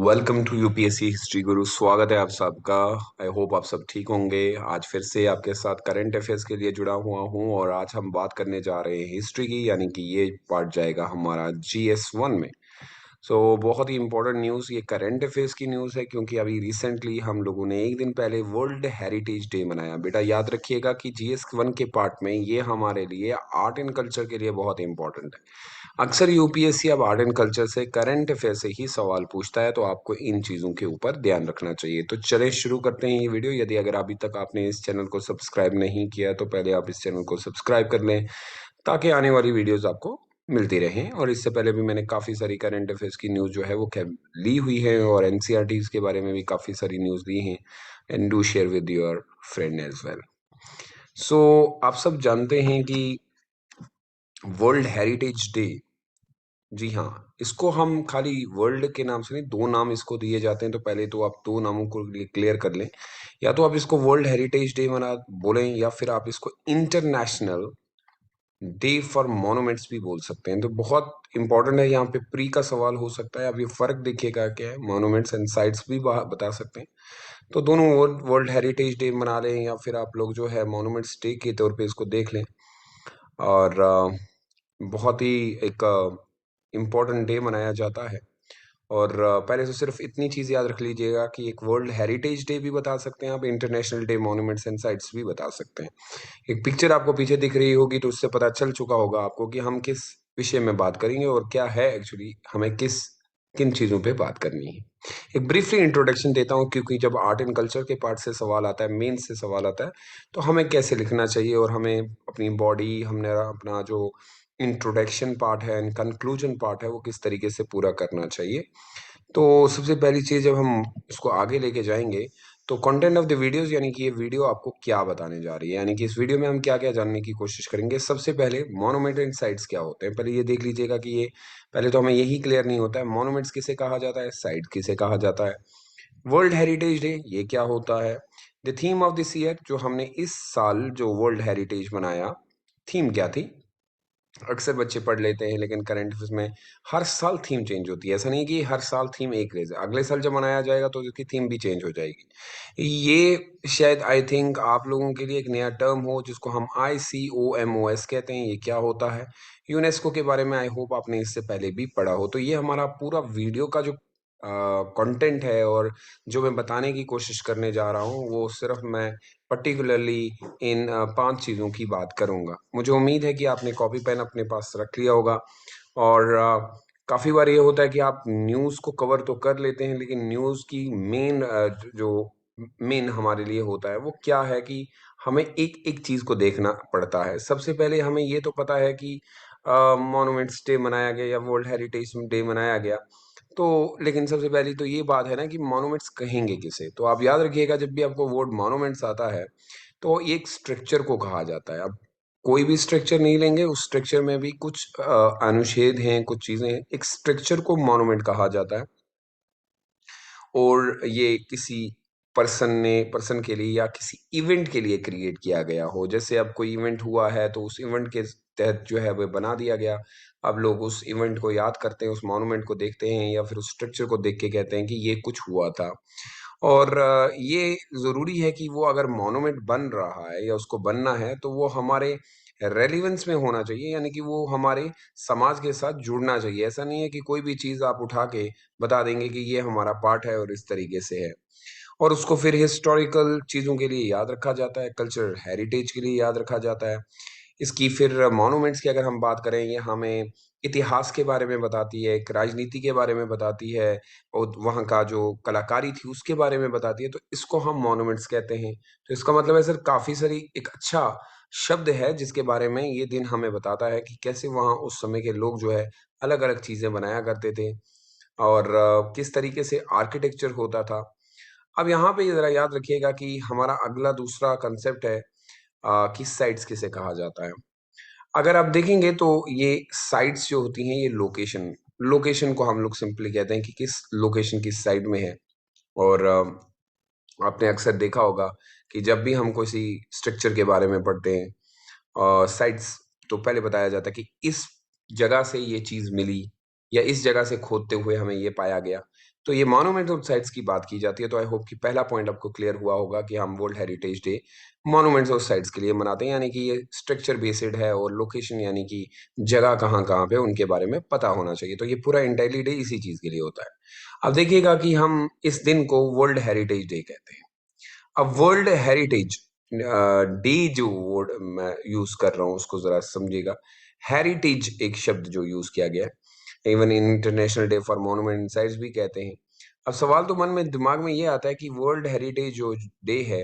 Welcome to UPSC history गुरु। स्वागत है आप सबका। आई होप आप सब ठीक होंगे। आज फिर से आपके साथ करंट अफेयर्स के लिए जुड़ा हुआ हूं और आज हम बात करने जा रहे हैं हिस्ट्री की, यानी कि ये पार्ट जाएगा हमारा GS1 में। बहुत ही इंपॉर्टेंट न्यूज़, ये करंट अफेयर्स की न्यूज़ है क्योंकि अभी रिसेंटली हम लोगों ने एक दिन पहले वर्ल्ड हेरिटेज डे मनाया। बेटा याद रखिएगा कि GS1 के पार्ट में ये हमारे लिए आर्ट एंड कल्चर के लिए बहुत इंपॉर्टेंट है। अक्सर यूपीएससी अब आर्ट एंड कल्चर से, करंट अफेयर से ही सवाल पूछता है, तो आपको इन चीज़ों के ऊपर ध्यान रखना चाहिए। तो चलिए शुरू करते हैं ये वीडियो। यदि अगर अभी तक आपने इस चैनल को सब्सक्राइब नहीं किया तो पहले आप इस चैनल को सब्सक्राइब कर लें ताकि आने वाली वीडियोस आपको मिलती रहें। और इससे पहले भी मैंने काफ़ी सारी करंट अफेयर्स की न्यूज़ जो है वो ली हुई है और एनसीईआरटीज के बारे में भी काफ़ी सारी न्यूज़ ली हैं। And do share with your friend as well. आप सब जानते हैं कि वर्ल्ड हेरिटेज डे, जी हाँ, इसको हम खाली वर्ल्ड के नाम से नहीं, दो नाम इसको दिए जाते हैं। तो पहले तो आप दो नामों को क्लियर कर लें। या तो आप इसको वर्ल्ड हेरिटेज डे मना बोलें या फिर आप इसको इंटरनेशनल डे फॉर मॉन्यूमेंट्स भी बोल सकते हैं। तो बहुत इंपॉर्टेंट है, यहाँ पे प्री का सवाल हो सकता है। आप ये फर्क देखिएगा क्या है, मॉन्यूमेंट्स एंड साइट्स भी बता सकते हैं। तो दोनों वर्ल्ड हेरिटेज डे मना लें या फिर आप लोग जो है मॉन्यूमेंट्स डे के तौर पे इसको देख लें। और बहुत ही एक इम्पोर्टेंट डे मनाया जाता है। और पहले तो सिर्फ इतनी चीज़ याद रख लीजिएगा कि एक वर्ल्ड हेरिटेज डे भी बता सकते हैं आप, international day monuments and sites भी बता सकते हैं। एक पिक्चर आपको पीछे दिख रही होगी तो उससे पता चल चुका होगा आपको कि हम किस विषय में बात करेंगे और क्या है एक्चुअली हमें किन चीज़ों पे बात करनी है। एक ब्रीफली इंट्रोडक्शन देता हूँ क्योंकि जब आर्ट एंड कल्चर के पार्ट से सवाल आता है, मेन से सवाल आता है, तो हमें कैसे लिखना चाहिए और हमें अपनी बॉडी, हमने अपना जो इंट्रोडक्शन पार्ट है एंड कंक्लूजन पार्ट है वो किस तरीके से पूरा करना चाहिए। तो सबसे पहली चीज़, जब हम इसको आगे लेके जाएंगे तो कंटेंट ऑफ द वीडियोस, यानी कि ये वीडियो आपको क्या बताने जा रही है, यानी कि इस वीडियो में हम क्या क्या जानने की कोशिश करेंगे। सबसे पहले मॉन्यूमेंट एंड साइट्स क्या होते हैं, पहले ये देख लीजिएगा कि ये पहले तो हमें यही क्लियर नहीं होता है, मॉन्यूमेंट्स किसे कहा जाता है, साइट किसे कहा जाता है। वर्ल्ड हेरिटेज डे ये क्या होता है। The theme of this year, जो हमने इस साल जो वर्ल्ड हेरिटेज मनाया, थीम क्या थी। अक्सर बच्चे पढ़ लेते हैं लेकिन करंट अफेयर्स में हर साल थीम चेंज होती है। ऐसा नहीं कि हर साल थीम एक रहेगा, अगले साल जब मनाया जाएगा तो उसकी थीम भी चेंज हो जाएगी। ये शायद आई थिंक आप लोगों के लिए एक नया टर्म हो जिसको हम ICOMOS कहते हैं। ये क्या होता है, यूनेस्को के बारे में आई होप आपने इससे पहले भी पढ़ा हो। तो ये हमारा पूरा वीडियो का जो कंटेंट है और जो मैं बताने की कोशिश करने जा रहा हूँ वो सिर्फ मैं पर्टिकुलरली इन 5 चीज़ों की बात करूँगा। मुझे उम्मीद है कि आपने कॉपी पेन अपने पास रख लिया होगा। और काफ़ी बार ये होता है कि आप न्यूज़ को कवर तो कर लेते हैं लेकिन न्यूज़ की जो मेन हमारे लिए होता है वो क्या है कि हमें एक-एक चीज़ को देखना पड़ता है। सबसे पहले हमें ये तो पता है कि मॉन्यूमेंट्स डे मनाया गया या वर्ल्ड हेरिटेज डे मनाया गया। तो लेकिन सबसे पहली तो ये बात है ना कि मॉन्यूमेंट्स कहेंगे किसे। तो आप याद रखिएगा जब भी आपको वर्ड मॉन्यूमेंट्स आता है तो एक स्ट्रक्चर को कहा जाता है। अब कोई भी स्ट्रक्चर नहीं लेंगे, उस स्ट्रक्चर में भी कुछ अनुच्छेद हैं, कुछ चीज़ें हैं। एक स्ट्रक्चर को मॉन्यूमेंट कहा जाता है और ये किसी पर्सन के लिए या किसी इवेंट के लिए क्रिएट किया गया हो। जैसे अब कोई इवेंट हुआ है तो उस इवेंट के तहत जो है वो बना दिया गया। अब लोग उस इवेंट को याद करते हैं, उस मॉन्यूमेंट को देखते हैं या फिर उस स्ट्रक्चर को देख के कहते हैं कि ये कुछ हुआ था। और ये ज़रूरी है कि वो अगर मॉन्यूमेंट बन रहा है या उसको बनना है तो वो हमारे रेलेवेंस में होना चाहिए, यानी कि वो हमारे समाज के साथ जुड़ना चाहिए। ऐसा नहीं है कि कोई भी चीज़ आप उठा के बता देंगे कि ये हमारा पार्ट है और इस तरीके से है। और उसको फिर हिस्टोरिकल चीज़ों के लिए याद रखा जाता है, कल्चरल हेरिटेज के लिए याद रखा जाता है। इसकी फिर मॉन्यूमेंट्स की अगर हम बात करें, ये हमें इतिहास के बारे में बताती है, एक राजनीति के बारे में बताती है और वहाँ का जो कलाकारी थी उसके बारे में बताती है, तो इसको हम मॉन्यूमेंट्स कहते हैं। तो इसका मतलब है सर काफ़ी सारी एक अच्छा शब्द है जिसके बारे में ये दिन हमें बताता है कि कैसे वहाँ उस समय के लोग जो है अलग-अलग चीज़ें बनाया करते थे और किस तरीके से आर्किटेक्चर होता था। अब यहाँ पे ज़रा याद रखिएगा कि हमारा अगला दूसरा कांसेप्ट है कि साइट्स किसे कहा जाता है। अगर आप देखेंगे तो ये साइट्स जो होती हैं ये लोकेशन लोकेशन को हम लोग सिंपली कहते हैं कि किस लोकेशन किस साइड में है। और आपने अक्सर देखा होगा कि जब भी हम किसी स्ट्रक्चर के बारे में पढ़ते हैं साइट्स, तो पहले बताया जाता है कि इस जगह से ये चीज़ मिली या इस जगह से खोदते हुए हमें ये पाया गया। तो ये मॉन्यूमेंट और साइट्स की बात की जाती है, तो आई होप कि पहला पॉइंट आपको क्लियर हुआ होगा कि हम वर्ल्ड हेरिटेज डे मॉन्यूमेंट्स और साइट्स के लिए मनाते हैं, यानी कि ये स्ट्रक्चर बेस्ड है और लोकेशन यानी कि जगह कहाँ कहाँ पे उनके बारे में पता होना चाहिए। तो ये पूरा इंटायरली डे इसी चीज के लिए होता है। अब देखिएगा कि हम इस दिन को वर्ल्ड हेरिटेज डे कहते हैं। अब वर्ल्ड हेरिटेज डे जो वर्ड मैं यूज कर रहा हूँ उसको जरा समझिएगा। हेरिटेज एक शब्द जो यूज किया गया है, even international day for monument sites भी कहते हैं। अब सवाल तो मन में दिमाग में ये आता है कि वर्ल्ड हेरिटेज जो डे है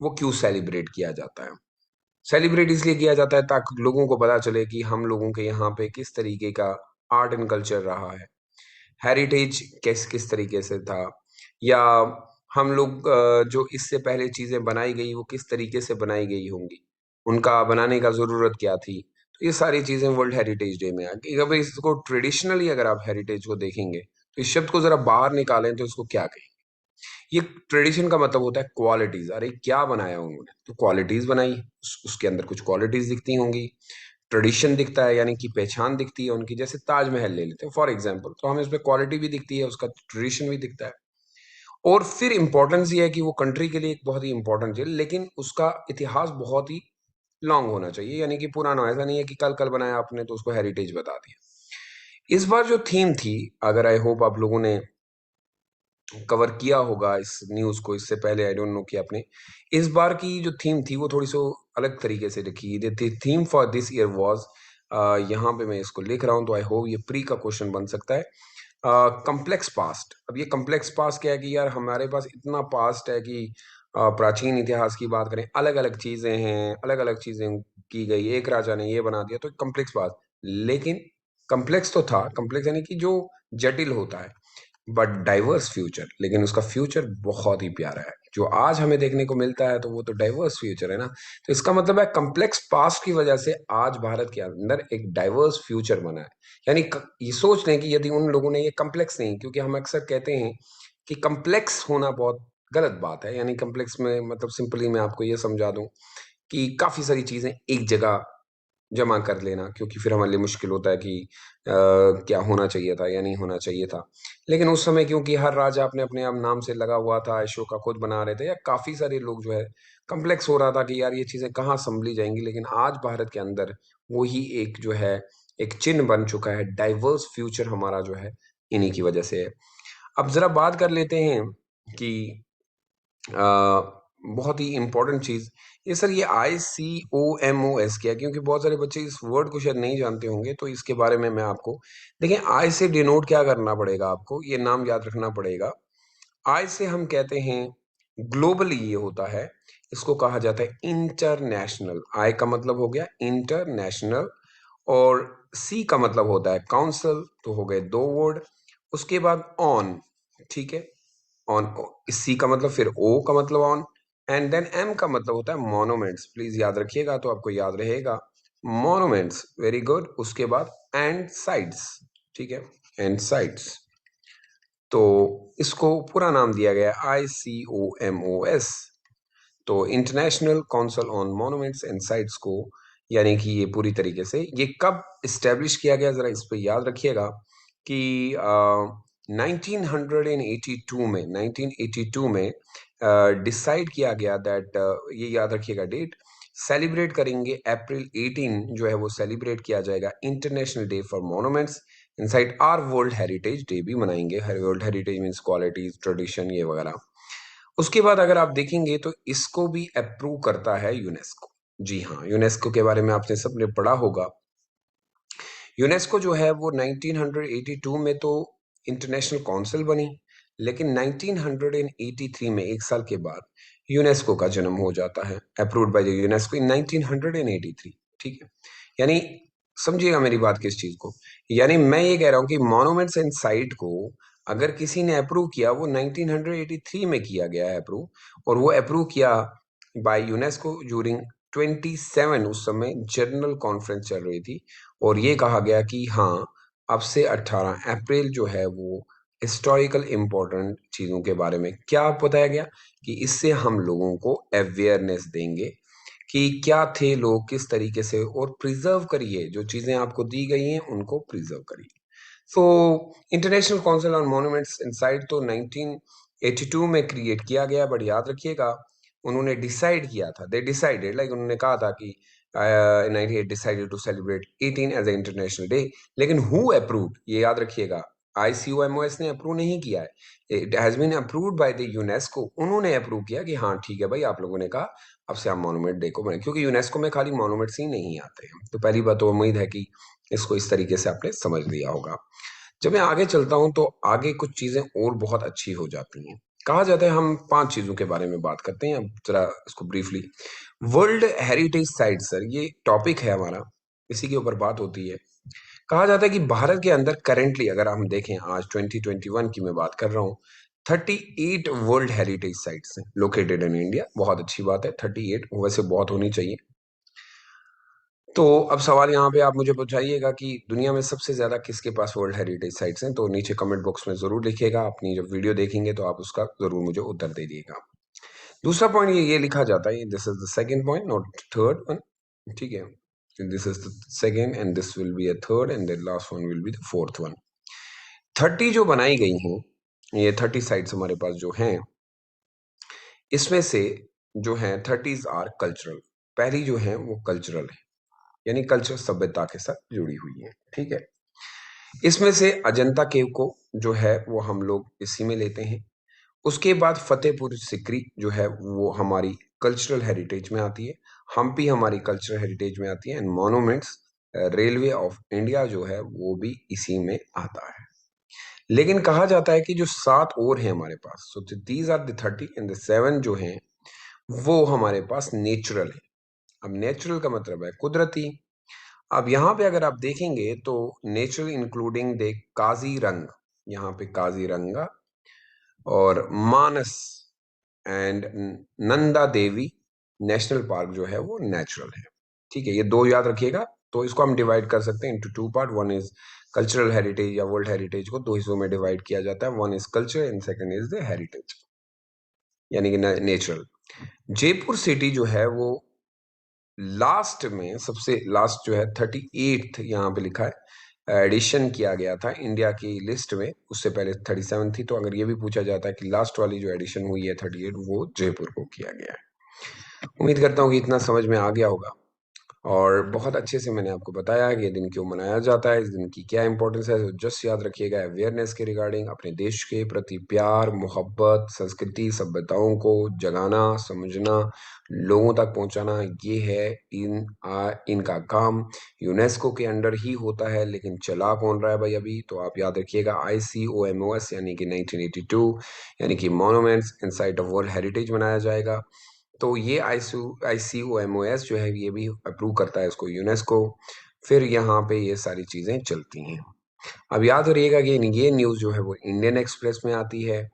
वो क्यों सेलिब्रेट किया जाता है। सेलिब्रेट इसलिए किया जाता है ताकि लोगों को पता चले कि हम लोगों के यहाँ पे किस तरीके का आर्ट एंड कल्चर रहा है, हेरिटेज किस किस तरीके से था, या हम लोग जो इससे पहले चीजें बनाई गई वो किस तरीके से बनाई गई होंगी, उनका बनाने का जरूरत क्या थी। तो ये सारी चीजें वर्ल्ड हेरिटेज डे में आ गई। अगर इसको ट्रेडिशनली अगर आप हेरिटेज को देखेंगे तो इस शब्द को जरा बाहर निकालें तो इसको क्या कहें। ये ट्रेडिशन का मतलब होता है क्वालिटीज। अरे क्या बनाया उन्होंने, तो क्वालिटीज बनाई, उसके अंदर कुछ क्वालिटीज दिखती होंगी। ट्रेडिशन दिखता है यानी कि पहचान दिखती है उनकी। जैसे ताजमहल ले लेते हैं फॉर एग्जांपल, तो हमें उसमें क्वालिटी भी दिखती है, उसका ट्रेडिशन भी दिखता है। और फिर इंपॉर्टेंस ये है कि वो कंट्री के लिए एक बहुत ही इंपॉर्टेंट है, लेकिन उसका इतिहास बहुत ही लॉन्ग होना चाहिए, यानी कि पुराना। ऐसा नहीं है कि कल कल बनाया आपने तो उसको हेरिटेज बता दिया। इस बार जो थीम थी, अगर आई होप आप लोगों ने कवर किया होगा इस न्यूज को इससे पहले, आई डोंट नो कि आपने, इस बार की जो थीम थी वो थोड़ी सी अलग तरीके से लिखी। The theme for this year was, यहाँ पे मैं इसको लिख रहा हूँ तो आई होप ये प्री का क्वेश्चन बन सकता है, कम्प्लेक्स पास्ट। अब ये कम्प्लेक्स पास्ट क्या है कि यार हमारे पास इतना पास्ट है कि प्राचीन इतिहास की बात करें, अलग अलग चीजें हैं, अलग अलग चीजें की गई, एक राजा ने ये बना दिया, तो कम्प्लेक्स पास्ट। लेकिन कम्प्लेक्स तो था, कम्प्लेक्स यानी कि जो जटिल होता है, बट डाइवर्स फ्यूचर। लेकिन उसका फ्यूचर बहुत ही प्यारा है, जो आज हमें देखने को मिलता है तो वो तो डाइवर्स फ्यूचर है ना। तो इसका मतलब है कम्प्लेक्स पास्ट की वजह से आज भारत के अंदर एक डाइवर्स फ्यूचर बना है। यानी ये सोच लें कि यदि उन लोगों ने ये कम्प्लेक्स नहीं, क्योंकि हम अक्सर कहते हैं कि कम्प्लेक्स होना बहुत गलत बात है। यानी कम्प्लेक्स में मतलब सिंपली मैं आपको ये समझा दूं कि काफी सारी चीजें एक जगह जमा कर लेना, क्योंकि फिर हमारे लिए मुश्किल होता है कि क्या होना चाहिए था या नहीं होना चाहिए था। लेकिन उस समय क्योंकि हर राजा अपने अपने आप नाम से लगा हुआ था, अशोका खुद बना रहे थे, या काफी सारे लोग जो है कम्प्लेक्स हो रहा था कि यार ये चीजें कहाँ संभली जाएंगी। लेकिन आज भारत के अंदर वही एक जो है एक चिन्ह बन चुका है, डाइवर्स फ्यूचर हमारा जो है इन्हीं की वजह से है। अब जरा बात कर लेते हैं कि बहुत ही इंपॉर्टेंट चीज, ये सर ये ICOMOS क्या है, क्योंकि बहुत सारे बच्चे इस वर्ड को शायद नहीं जानते होंगे, तो इसके बारे में मैं आपको, देखिए आई से डिनोट क्या करना पड़ेगा, आपको ये नाम याद रखना पड़ेगा। आई से हम कहते हैं ग्लोबली ये होता है, इसको कहा जाता है इंटरनेशनल। आई का मतलब हो गया इंटरनेशनल, और सी का मतलब होता है काउंसिल, तो हो गए दो वर्ड। उसके बाद ऑन, ठीक है, ऑन, सी का मतलब फिर ओ का मतलब ऑन, एंड देन एम का मतलब होता है मॉन्यूमेंट्स। प्लीज याद रखिएगा तो आपको याद रहेगा, मॉन्यूमेंट्स, वेरी गुड। उसके बाद एंड साइट्स, ठीक है, एंड साइट्स। तो इसको पूरा नाम दिया गया ICOMOS, तो international council on monuments and sites को। यानी कि ये पूरी तरीके से ये कब इस्टेब्लिश किया गया, जरा इस पे याद रखिएगा कि 1982 में, 1982 में डिसाइड किया गया दैट, ये याद रखिएगा डेट, सेलिब्रेट करेंगे अप्रैल 18 जो है वो सेलिब्रेट किया जाएगा international day for monuments and sites or world heritage day भी मनाएंगे। World heritage means qualities, tradition, ये वगैरह। उसके बाद अगर आप देखेंगे तो इसको भी अप्रूव करता है यूनेस्को। जी हाँ, यूनेस्को के बारे में आपने सबने पढ़ा होगा। यूनेस्को जो है वो 1982 में तो इंटरनेशनल काउंसिल बनी, लेकिन 1983 में, एक साल के बाद, यूनेस्को का जन्म हो जाता है, अप्रूव्ड बाय द यूनेस्को इन 1983। ठीक है, यानी समझिएगा मेरी बात किस चीज को, यानी मैं ये कह रहा हूँ कि मॉन्यूमेंट्स एंड साइट को अगर किसी ने अप्रूव किया वो 1983 में किया गया है अप्रूव, और वो अप्रूव किया बाय यूनेस्को ड्यूरिंग 27, उस समय जनरल कॉन्फ्रेंस चल रही थी, और ये कहा गया कि हाँ, अब से 18 अप्रैल जो है वो हिस्टोरिकल इम्पोर्टेंट चीजों के बारे में क्या बताया गया कि इससे हम लोगों को अवेयरनेस देंगे कि क्या थे लोग, किस तरीके से, और प्रिजर्व करिए जो चीजें आपको दी गई हैं उनको प्रिजर्व करिए। So international council on monuments and sites तो 1982 में क्रिएट किया गया, बट याद रखिएगा उन्होंने डिसाइड किया था, दे डिसाइडेड लाइक उन्होंने कहा था कि in 98 decided to celebrate 18 as a international day, लेकिन हु अप्रूव्ड, ये याद रखिएगा, ICOMOS ने अप्रूव नहीं किया है, it has been approved by the UNESCO. उन्होंने अप्रूव किया कि हाँ ठीक है भाई, आप लोगों ने कहा अब से आप मॉन्यूमेंट डे को बनाए, क्योंकि यूनेस्को में खाली मॉन्यूमेंट्स ही नहीं आते हैं। तो पहली बात तो उम्मीद है कि इसको इस तरीके से आपने समझ लिया होगा। जब मैं आगे चलता हूं तो आगे कुछ चीजें और बहुत अच्छी हो जाती हैं। कहा जाता है, हम 5 चीजों के बारे में बात करते हैं, अब जरा इसको briefly. World heritage site, sir ये टॉपिक है हमारा, इसी के ऊपर बात होती है। कहा जाता है कि भारत के अंदर करेंटली अगर हम देखें, आज 2021 की मैं बात कर रहा हूँ, 38 वर्ल्ड हेरिटेज साइट्स हैं लोकेटेड इन इंडिया। बहुत अच्छी बात है, 38 वैसे बहुत होनी चाहिए। तो अब सवाल यहाँ पे आप मुझे बताइएगा कि दुनिया में सबसे ज्यादा किसके पास वर्ल्ड हेरिटेज साइट्स हैं, तो नीचे कमेंट बॉक्स में जरूर लिखिएगा। अपनी जब वीडियो देखेंगे तो आप उसका जरूर मुझे उत्तर दे दिएगा। दूसरा पॉइंट ये लिखा जाता है, this is the second point not third one, ठीक है, this is the second and this will be a third and the last one will be the fourth one. 30 जो बनाई गई हैं, ये 30 साइट्स हमारे पास जो हैं, इसमें से जो है 30 आर कल्चरल। पहली जो है वो कल्चरल है, यानी कल्चर सभ्यता के साथ जुड़ी हुई है, ठीक है। इसमें से अजंता केव को जो है वो हम लोग इसी में लेते हैं। उसके बाद फतेहपुर सिकरी जो है वो हमारी कल्चरल हेरिटेज में आती है। हम्पी हमारी कल्चरल हेरिटेज में आती है। And monuments railway of India जो है वो भी इसी में आता है। लेकिन कहा जाता है कि जो 7 और हैं हमारे पास, so these are the 30 and the 7 जो हैं वो हमारे पास नेचुरल है। अब नेचुरल का मतलब है कुदरती। अब यहाँ पे अगर आप देखेंगे तो नेचुरल इंक्लूडिंग दे काजीरंग, यहाँ पे काजीरंगा और Manas and Nanda Devi national park जो है वो नेचुरल है, ठीक है। ये 2 याद रखिएगा। तो इसको हम डिवाइड कर सकते हैं into 2 part. One is cultural heritage या वर्ल्ड हेरिटेज को 2 हिस्सों में डिवाइड किया जाता है। One is culture and second is the heritage, यानी कि नेचुरल। जयपुर सिटी जो है वो लास्ट में सबसे लास्ट जो है 38th यहाँ पे लिखा है, एडिशन किया गया था इंडिया की लिस्ट में। उससे पहले 37 थी। तो अगर ये भी पूछा जाता है कि लास्ट वाली जो एडिशन हुई है 38, वो जयपुर को किया गया है। उम्मीद करता हूँ कि इतना समझ में आ गया होगा और बहुत अच्छे से मैंने आपको बताया कि ये दिन क्यों मनाया जाता है, इस दिन की क्या इंपॉर्टेंस है। तो जस्ट याद रखिएगा, अवेयरनेस के रिगार्डिंग अपने देश के प्रति प्यार, मोहब्बत, संस्कृति, सभ्यताओं को जगाना, समझना, लोगों तक पहुंचाना, ये है इनका काम। यूनेस्को के अंडर ही होता है, लेकिन चला कौन रहा है भाई अभी, तो आप याद रखिएगा ICOMOS, यानी कि 1982, यानी कि monuments in site of world heritage मनाया जाएगा। तो ये ICOMOS जो है ये भी अप्रूव करता है इसको यूनेस्को। फिर यहाँ पे ये सारी चीज़ें चलती हैं। अब याद रखिएगा कि ये न्यूज़ जो है वो इंडियन एक्सप्रेस में आती है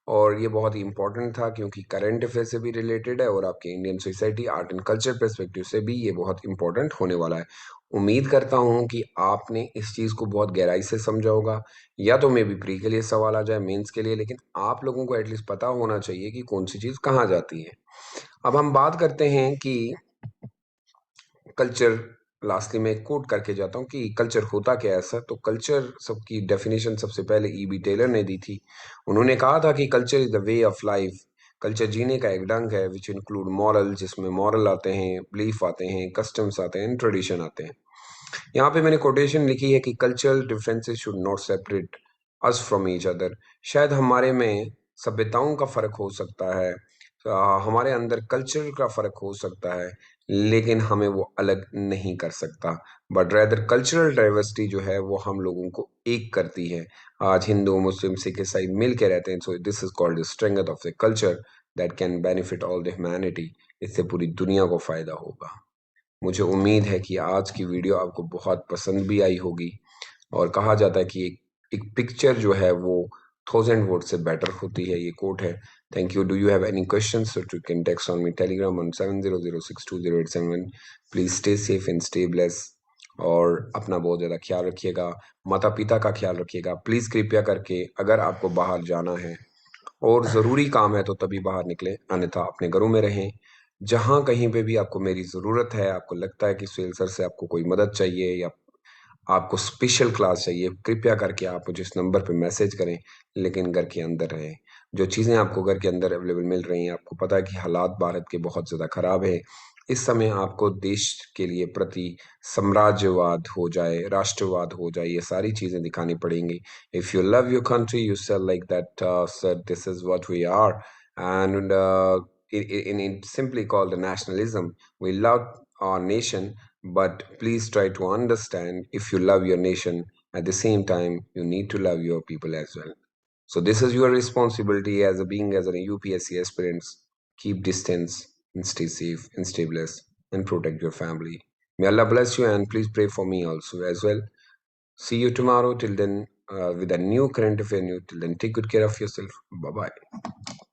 और ये बहुत ही इंपॉर्टेंट था क्योंकि करंट अफेयर से भी रिलेटेड है और आपके Indian society art and culture perspective से भी ये बहुत इंपॉर्टेंट होने वाला है। उम्मीद करता हूँ कि आपने इस चीज़ को बहुत गहराई से समझा होगा। या तो मे बी प्री के लिए सवाल आ जाए, मेंस के लिए, लेकिन आप लोगों को एटलीस्ट पता होना चाहिए कि कौन सी चीज़ कहाँ जाती है। अब हम बात करते हैं कि कल्चर, लास्टली मैं कोट करके जाता हूँ कि कल्चर होता क्या है ऐसा। तो कल्चर सबकी डेफिनेशन सबसे पहले E.B. टेलर ने दी थी। उन्होंने कहा था कि culture is the way of life. Culture जीने का एक ढंग है विच इंक्लूड मॉरल, जिसमें मॉरल आते हैं, बिलीफ आते हैं, कस्टम्स आते हैं, ट्रेडिशन आते हैं। यहाँ पे मैंने कोटेशन लिखी है कि cultural differences should not separate us from each other. शायद हमारे में सभ्यताओं का फर्क हो सकता है, हमारे अंदर कल्चर का फर्क हो सकता है, लेकिन हमें वो अलग नहीं कर सकता। बट रेदर कल्चरल डाइवर्सिटी जो है वो हम लोगों को एक करती है। आज हिंदू, मुस्लिम, सिख, ईसाई मिल के रहते हैं। So this is called the strength of the culture that can benefit all the humanity. इससे पूरी दुनिया को फायदा होगा। मुझे उम्मीद है कि आज की वीडियो आपको बहुत पसंद भी आई होगी। और कहा जाता है कि एक पिक्चर जो है वो 1000 वर्ड से बेटर होती है, ये कोट है। Thank you. Do you have any questions, so you can text on me Telegram on 70062087। Please stay safe and stay bless और अपना बहुत ज़्यादा ख्याल रखिएगा। माता पिता का ख्याल रखिएगा प्लीज़, कृपया करके। अगर आपको बाहर जाना है और ज़रूरी काम है तो तभी बाहर निकलें, अन्यथा अपने घरों में रहें। जहाँ कहीं पे भी आपको मेरी ज़रूरत है, आपको लगता है कि सुहेल सर से आपको कोई मदद चाहिए या आपको स्पेशल क्लास चाहिए, कृपया करके आप मुझे इस नंबर पे मैसेज करें, लेकिन घर के अंदर रहें। जो चीज़ें आपको घर के अंदर अवेलेबल मिल रही हैं, आपको पता है कि हालात भारत के बहुत ज़्यादा ख़राब है। इस समय आपको देश के लिए प्रति साम्राज्यवाद हो जाए, राष्ट्रवाद हो जाए, ये सारी चीज़ें दिखानी पड़ेंगी। If you love your country, you say like that, sir this is what we are, and in simply called the nationalism. We love our nation, but please try to understand, if you love your nation, at the same time, you need to love your people as well. So this is your responsibility as a being as a UPSC aspirants. Keep distance and stay safe and stay blessed and protect your family. May Allah bless you, and please pray for me also as well. See you tomorrow. Till then, with a new current affair news. Till then, take good care of yourself. Bye bye.